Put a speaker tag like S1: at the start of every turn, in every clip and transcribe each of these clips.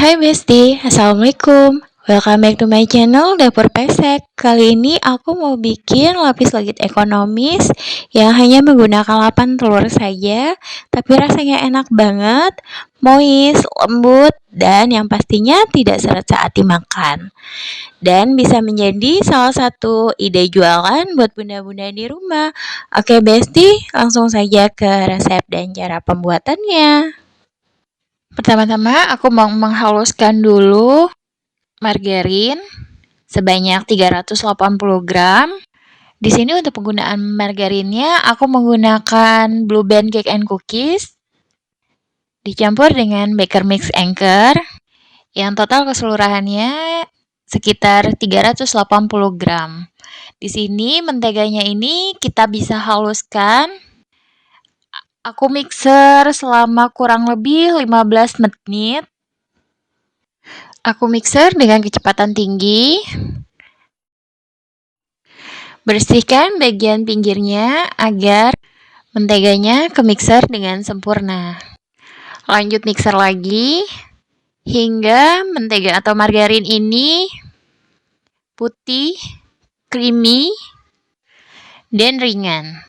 S1: Hai Besti, Assalamualaikum. Welcome back to my channel Dapur Pesek. Kali ini aku mau bikin lapis legit ekonomis yang hanya menggunakan 8 telur saja, tapi rasanya enak banget, moist, lembut, dan yang pastinya tidak seret saat dimakan. Dan bisa menjadi salah satu ide jualan buat bunda-bunda di rumah. Oke Besti, langsung saja ke resep dan cara pembuatannya. Pertama-tama aku mau menghaluskan dulu margarin sebanyak 380 gram. Di sini untuk penggunaan margarinnya aku menggunakan Blue Band Cake and Cookies dicampur dengan Baker Mix Anchor yang total keseluruhannya sekitar 380 gram. Di sini menteganya ini kita bisa haluskan. Aku mixer selama kurang lebih 15 menit. Aku mixer dengan kecepatan tinggi. Bersihkan bagian pinggirnya agar menteganya ke mixer dengan sempurna. Lanjut mixer lagi hingga mentega atau margarin ini putih, creamy, dan ringan.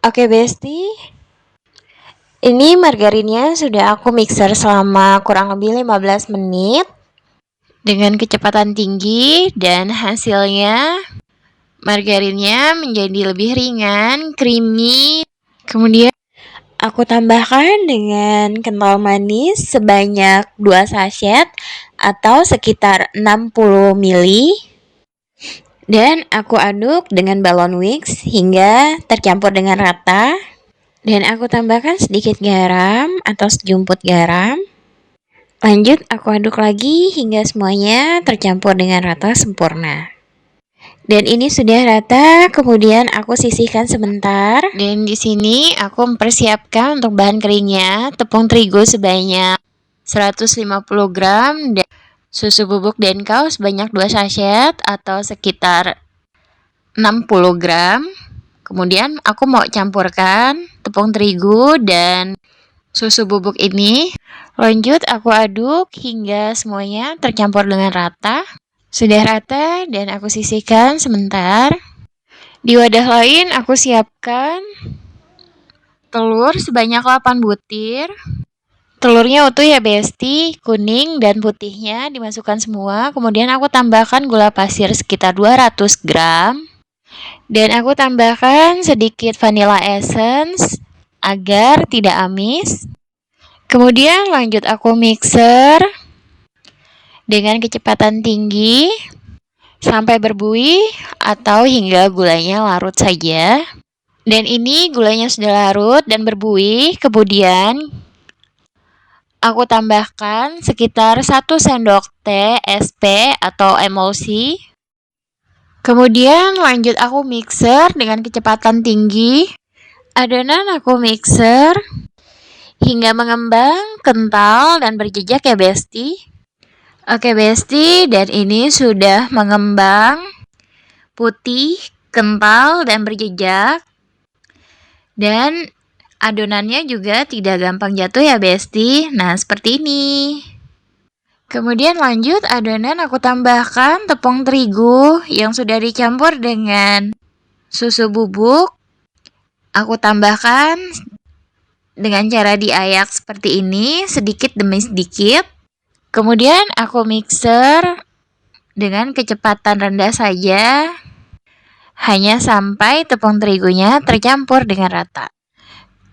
S1: Oke Besti, ini margarinnya sudah aku mixer selama kurang lebih 15 menit dengan kecepatan tinggi dan hasilnya margarinnya menjadi lebih ringan, creamy. Kemudian aku tambahkan dengan kental manis sebanyak 2 sachet atau sekitar 60 ml. Dan aku aduk dengan balon whisk hingga tercampur dengan rata. Dan aku tambahkan sedikit garam atau sejumput garam. Lanjut aku aduk lagi hingga semuanya tercampur dengan rata sempurna. Dan ini sudah rata, kemudian aku sisihkan sebentar. Dan di sini aku mempersiapkan untuk bahan keringnya, tepung terigu sebanyak 150 gram dan susu bubuk Denkau sebanyak 2 sachet atau sekitar 60 gram. Kemudian aku mau campurkan tepung terigu dan susu bubuk ini. Lanjut aku aduk hingga semuanya tercampur dengan rata. Sudah rata dan aku sisihkan sebentar. Di wadah lain aku siapkan telur sebanyak 8 butir. Telurnya utuh ya Besti, kuning dan putihnya dimasukkan semua. Kemudian aku tambahkan gula pasir sekitar 200 gram. Dan aku tambahkan sedikit vanilla essence agar tidak amis. Kemudian lanjut aku mixer dengan kecepatan tinggi sampai berbuih atau hingga gulanya larut saja. Dan ini gulanya sudah larut dan berbuih. Kemudian aku tambahkan sekitar 1 sendok teh SP atau emulsi. Kemudian lanjut aku mixer dengan kecepatan tinggi. Adonan aku mixer hingga mengembang, kental, dan berjejak ya Besti. Oke Besti, dan ini sudah mengembang, putih, kental, dan berjejak. Dan adonannya juga tidak gampang jatuh ya Besti. Nah seperti ini. Kemudian lanjut adonan aku tambahkan tepung terigu yang sudah dicampur dengan susu bubuk. Aku tambahkan dengan cara diayak seperti ini, sedikit demi sedikit. Kemudian aku mixer dengan kecepatan rendah saja, hanya sampai tepung terigunya tercampur dengan rata.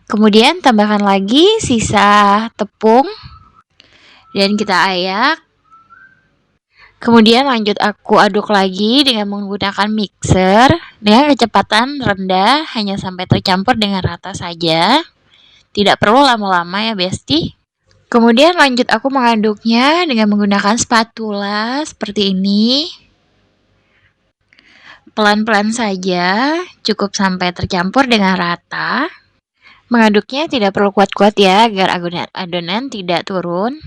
S1: Kemudian tambahkan lagi sisa tepung dan kita ayak. Kemudian lanjut aku aduk lagi dengan menggunakan mixer dengan kecepatan rendah, hanya sampai tercampur dengan rata saja. Tidak perlu lama-lama ya Besti. Kemudian lanjut aku mengaduknya dengan menggunakan spatula seperti ini. Pelan-pelan saja, cukup sampai tercampur dengan rata. Mengaduknya tidak perlu kuat-kuat ya, agar adonan tidak turun.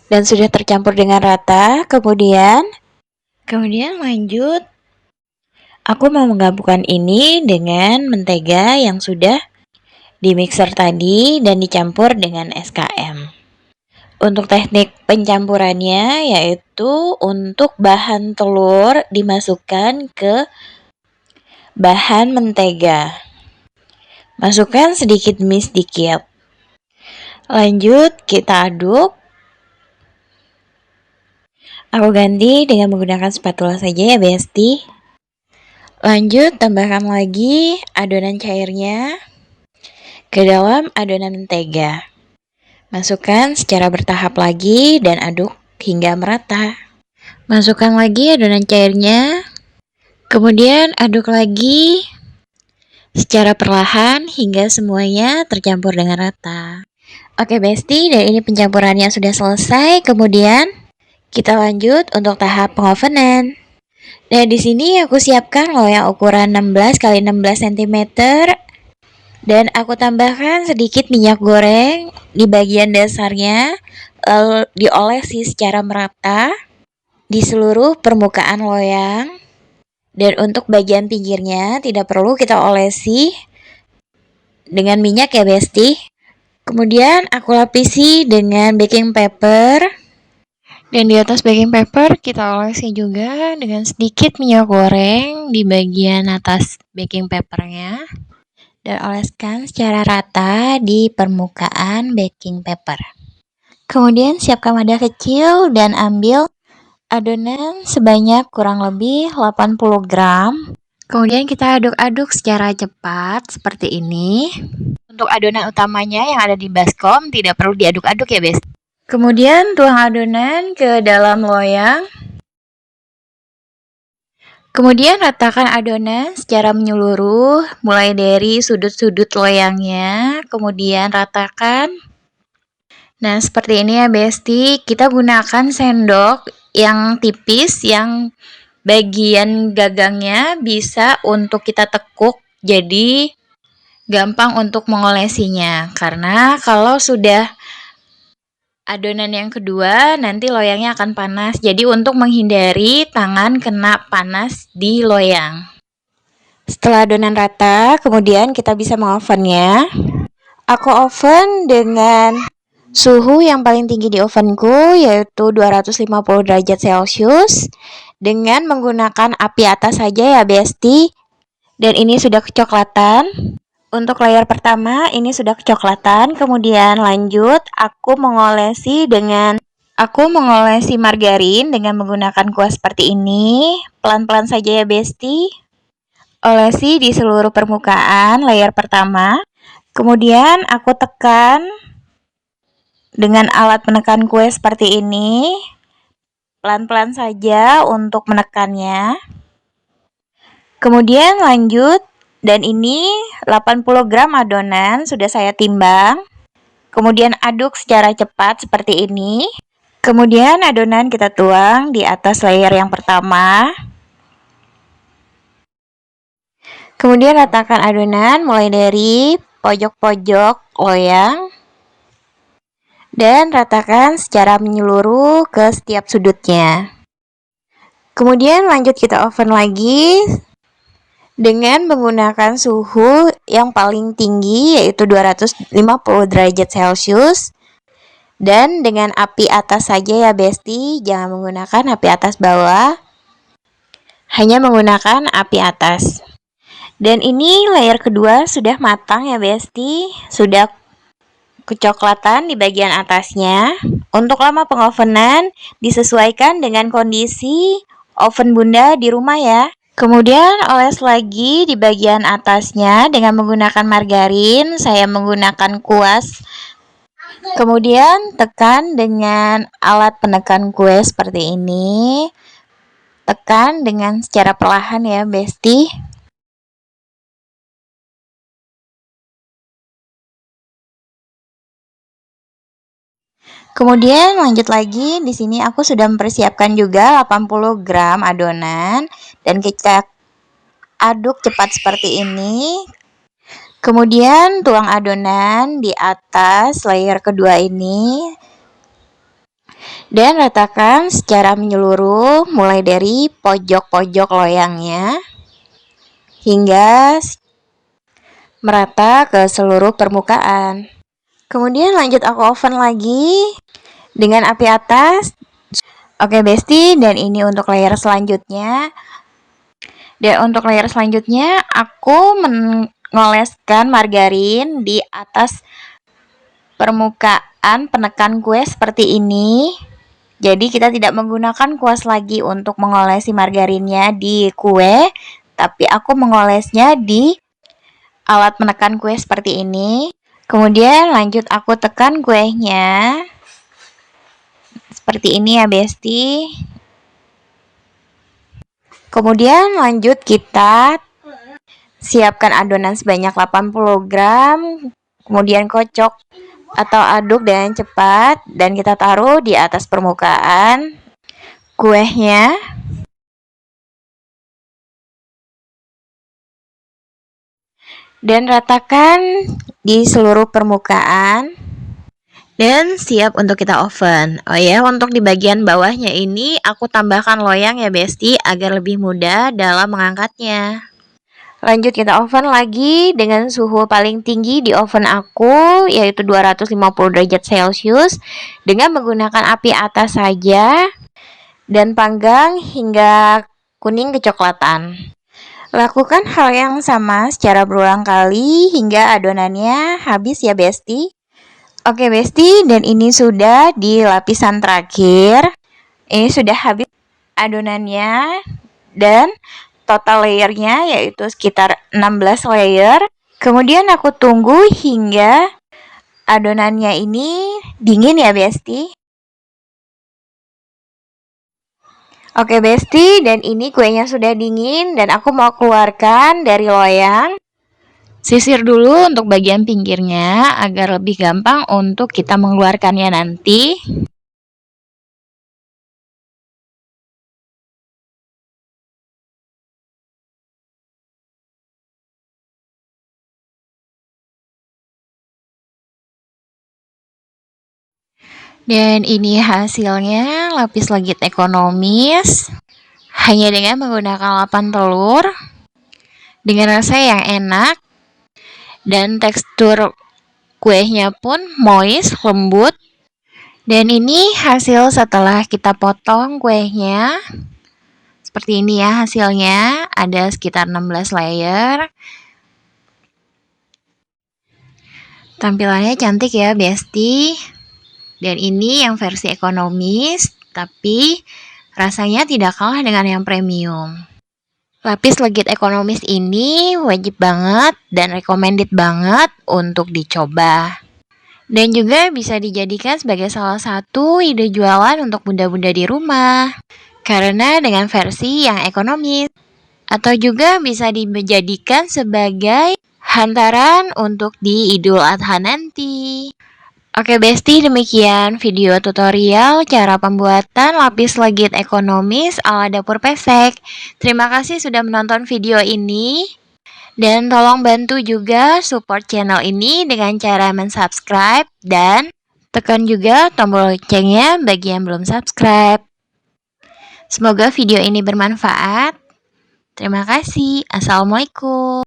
S1: Dan sudah tercampur dengan rata. Kemudian lanjut aku mau menggabungkan ini dengan mentega yang sudah di mixer tadi dan dicampur dengan SKM. Untuk teknik pencampurannya yaitu untuk bahan telur dimasukkan ke bahan mentega. Masukkan sedikit demi sedikit. Lanjut kita aduk. Aku ganti dengan menggunakan spatula saja ya Besti. Lanjut tambahkan lagi adonan cairnya ke dalam adonan mentega. Masukkan secara bertahap lagi dan aduk hingga merata. Masukkan lagi adonan cairnya. Kemudian aduk lagi secara perlahan hingga semuanya tercampur dengan rata. Oke Besti, dan ini pencampurannya sudah selesai. Kemudian kita lanjut untuk tahap pengovenan. Nah, di sini aku siapkan loyang ukuran 16 x 16 cm dan aku tambahkan sedikit minyak goreng di bagian dasarnya, lalu diolesi secara merata di seluruh permukaan loyang. Dan untuk bagian pinggirnya tidak perlu kita olesi dengan minyak ya Besti. Kemudian aku lapisi dengan baking paper. Dan di atas baking paper kita olesi juga dengan sedikit minyak goreng di bagian atas baking papernya. Dan oleskan secara rata di permukaan baking paper. Kemudian siapkan wadah kecil dan ambil adonan sebanyak kurang lebih 80 gram. Kemudian kita aduk-aduk secara cepat seperti ini. Untuk adonan utamanya yang ada di baskom tidak perlu diaduk-aduk ya Besti. Kemudian tuang adonan ke dalam loyang. Kemudian ratakan adonan secara menyeluruh, mulai dari sudut-sudut loyangnya, kemudian ratakan. Nah, seperti ini ya Besti, kita gunakan sendok yang tipis, yang bagian gagangnya bisa untuk kita tekuk, jadi gampang untuk mengolesinya. Karena kalau sudah adonan yang kedua, nanti loyangnya akan panas. Jadi untuk menghindari tangan kena panas di loyang. Setelah adonan rata, kemudian kita bisa mengovennya. Aku oven dengan suhu yang paling tinggi di ovenku, yaitu 250 derajat Celcius. Dengan menggunakan api atas saja ya Besti. Dan ini sudah kecoklatan. Untuk layer pertama ini sudah kecoklatan, kemudian lanjut aku mengolesi margarin dengan menggunakan kuas seperti ini. Pelan-pelan saja ya Besti. Olesi di seluruh permukaan layer pertama. Kemudian aku tekan dengan alat penekan kue seperti ini. Pelan-pelan saja untuk menekannya. Kemudian lanjut. Dan ini 80 gram adonan sudah saya timbang. Kemudian aduk secara cepat seperti ini. Kemudian adonan kita tuang di atas layer yang pertama. Kemudian ratakan adonan mulai dari pojok-pojok loyang. Dan ratakan secara menyeluruh ke setiap sudutnya. Kemudian lanjut kita oven lagi dengan menggunakan suhu yang paling tinggi yaitu 250 derajat Celcius dan dengan api atas saja ya Besti, jangan menggunakan api atas bawah, hanya menggunakan api atas. Dan ini layer kedua sudah matang ya Besti, sudah kecoklatan di bagian atasnya. Untuk lama pengovenan disesuaikan dengan kondisi oven Bunda di rumah ya. Kemudian oles lagi di bagian atasnya dengan menggunakan margarin, saya menggunakan kuas. Kemudian tekan dengan alat penekan kue seperti ini. Tekan dengan secara perlahan ya Besti. Kemudian lanjut lagi, di sini aku sudah mempersiapkan juga 80 gram adonan dan kita aduk cepat seperti ini. Kemudian tuang adonan di atas layer kedua ini dan ratakan secara menyeluruh mulai dari pojok-pojok loyangnya hingga merata ke seluruh permukaan. Kemudian lanjut aku oven lagi dengan api atas. Oke Besti, dan ini untuk layer selanjutnya. Dan untuk layer selanjutnya, aku mengoleskan margarin di atas permukaan penekan kue seperti ini. Jadi kita tidak menggunakan kuas lagi untuk mengolesi margarinnya di kue, tapi aku mengolesnya di alat menekan kue seperti ini. Kemudian lanjut aku tekan kuenya seperti ini ya Besti. Kemudian lanjut kita siapkan adonan sebanyak 80 gram. Kemudian kocok atau aduk dengan cepat dan kita taruh di atas permukaan kuenya. Dan ratakan di seluruh permukaan. Dan siap untuk kita oven. Oh ya, untuk di bagian bawahnya ini aku tambahkan loyang ya Besti agar lebih mudah dalam mengangkatnya. Lanjut kita oven lagi dengan suhu paling tinggi di oven aku yaitu 250 derajat Celcius dengan menggunakan api atas saja dan panggang hingga kuning kecoklatan. Lakukan hal yang sama secara berulang kali hingga adonannya habis ya Besti. Oke Besti, dan ini sudah di lapisan terakhir. Ini sudah habis adonannya dan total layernya yaitu sekitar 16 layer. Kemudian aku tunggu hingga adonannya ini dingin ya Besti. Oke Besti, dan ini kuenya sudah dingin dan aku mau keluarkan dari loyang. Sisir dulu untuk bagian pinggirnya agar lebih gampang untuk kita mengeluarkannya nanti. Dan ini hasilnya lapis legit ekonomis hanya dengan menggunakan 8 telur dengan rasa yang enak dan tekstur kuenya pun moist, lembut. Dan ini hasil setelah kita potong kuenya. Seperti ini ya hasilnya, ada sekitar 16 layer. Tampilannya cantik ya Besti. Dan ini yang versi ekonomis, tapi rasanya tidak kalah dengan yang premium. Lapis legit ekonomis ini wajib banget dan recommended banget untuk dicoba. Dan juga bisa dijadikan sebagai salah satu ide jualan untuk bunda-bunda di rumah. Karena dengan versi yang ekonomis. Atau juga bisa dijadikan sebagai hantaran untuk di Idul Adha nanti. Oke Besti, demikian video tutorial cara pembuatan lapis legit ekonomis ala dapur pesek. Terima kasih sudah menonton video ini. Dan tolong bantu juga support channel ini dengan cara mensubscribe dan tekan juga tombol loncengnya bagi yang belum subscribe. Semoga video ini bermanfaat. Terima kasih. Assalamualaikum.